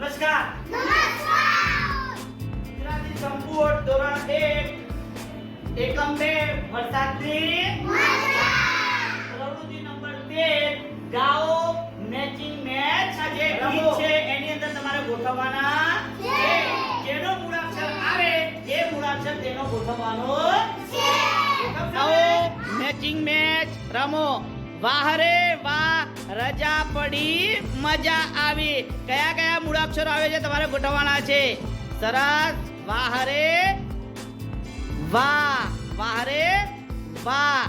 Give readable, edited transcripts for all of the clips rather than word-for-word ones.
નમસ્કાર. ગુજરાતી સંપૂર્ણ ધોરણ 1 એકમ 2 વરસાદની પ્રવૃત્તિ નંબર 13 ગાઓ મેચિંગ મેચ. આ જે ગીત છે એની અંદર તમારે ગોઠવવાના છે. જેનો મૂળાક્ષર આવે એ મૂળાક્ષર તેનો ગોઠવવાનો છે. ગાઓ મેચિંગ મેચ રમો. વાહ રે વાહ રજા પડી મજા આવી. કયા કયા મૂળાક્ષરો આવે છે તમારે ગોઠવવાના છે. સરસ. વાહ રે વાહ. વાહ રે વાહ.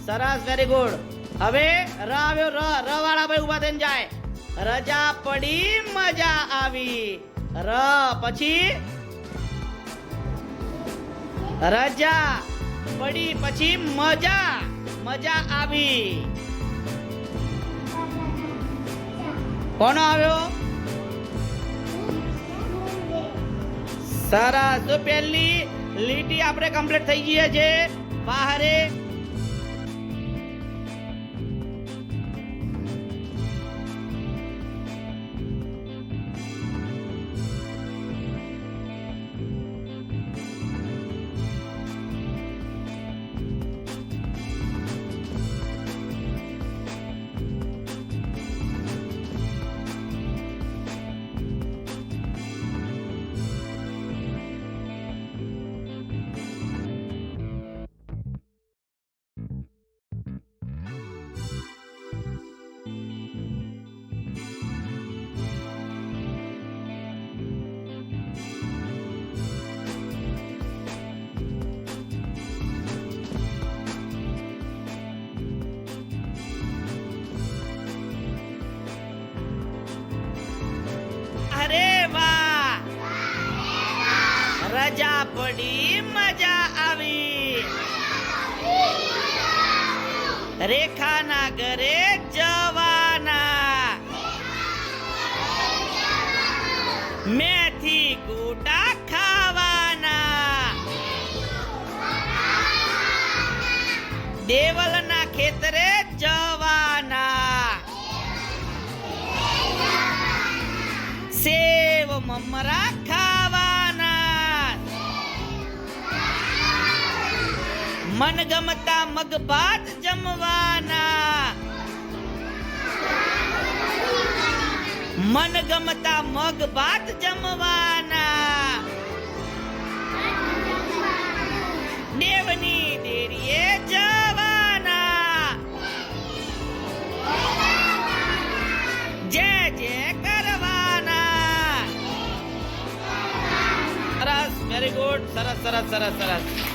સરસ, વેરી ગુડ. હવે ર આવ્યો. ર વાળા ભાઈ ઊભા થઈને જાય. રજા પડી મજા આવી. ર પછી રજા પડી પછી મજા આવી. કોનો આવ્યો? સરસ. તો પહેલી લીટી આપણે કમ્પ્લીટ થઈ ગઈ છે. બહારે રજા પડી મજા આવી. રેખાના ઘરે જવાના. મેથી ગોટા ખાવાના. દેવલના ખેતરે જવાના. સેવ મમરા ખાવાના. મનગમતા મગભાત જમવાના. મનગમતા મગભાત જમવાના. દેવની ડેરીએ જવાના. જય જય કરવાના. સરસ, વેરી ગુડ. સરસ સરસ સરસ સરસ.